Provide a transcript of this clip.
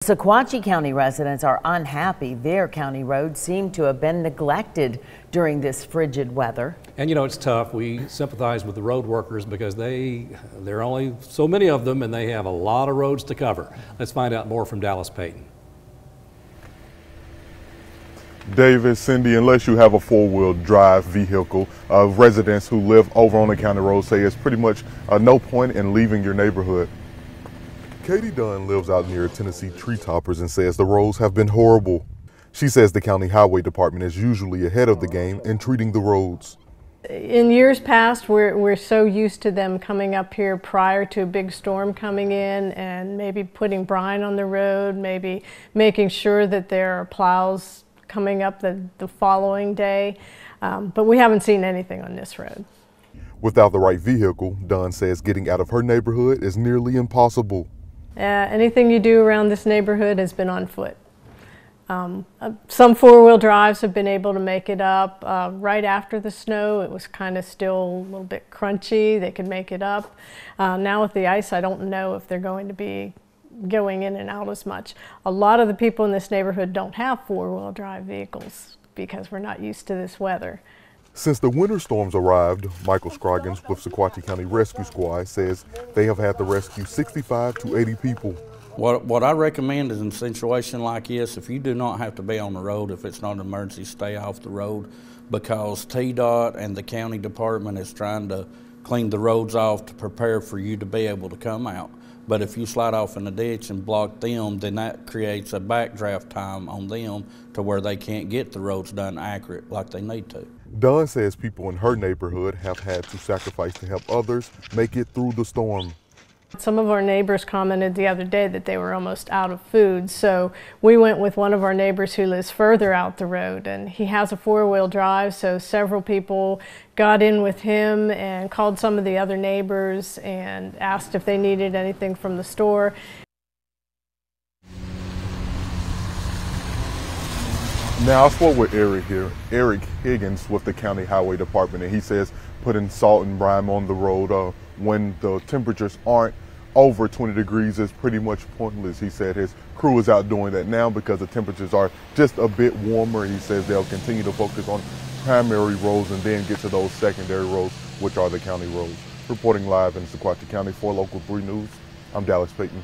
Sequatchie County residents are unhappy. Their county roads seem to have been neglected during this frigid weather. And you know, it's tough. We sympathize with the road workers because there are only so many of them and they have a lot of roads to cover. Let's find out more from Dallas Payton. David, Cindy, unless you have a four-wheel drive vehicle, residents who live over on the county road say it's pretty much no point in leaving your neighborhood. Katie Dunn lives out near Tennessee Tree Toppers and says the roads have been horrible. She says the county highway department is usually ahead of the game in treating the roads. In years past, we're so used to them coming up here prior to a big storm coming in and maybe putting brine on the road, maybe making sure that there are plows coming up the following day, but we haven't seen anything on this road. Without the right vehicle, Dunn says getting out of her neighborhood is nearly impossible. Anything you do around this neighborhood has been on foot. Some four-wheel drives have been able to make it up. Right after the snow, it was kind of still a little bit crunchy. They could make it up. Now with the ice, I don't know if they're going to be going in and out as much. A lot of the people in this neighborhood don't have four-wheel drive vehicles because we're not used to this weather. Since the winter storms arrived, Michael Scroggins with Sequatchie County Rescue Squad says they have had to rescue 65 to 80 people. What I recommend is in a situation like this, if you do not have to be on the road, if it's not an emergency, stay off the road, because TDOT and the county department is trying to clean the roads off to prepare for you to be able to come out. But if you slide off in the ditch and block them, then that creates a backdraft time on them to where they can't get the roads done accurate like they need to. Dunn says people in her neighborhood have had to sacrifice to help others make it through the storm. Some of our neighbors commented the other day that they were almost out of food, so we went with one of our neighbors who lives further out the road, and he has a four-wheel drive, so several people got in with him and called some of the other neighbors and asked if they needed anything from the store. Now, I spoke with Eric here, Eric Higgins with the County Highway Department, and he says putting salt and brine on the road when the temperatures aren't over 20 degrees is pretty much pointless. He said his crew is out doing that now because the temperatures are just a bit warmer. He says they'll continue to focus on primary roads and then get to those secondary roads, which are the county roads. Reporting live in Sequatchie County for Local 3 News, I'm Dallas Payton.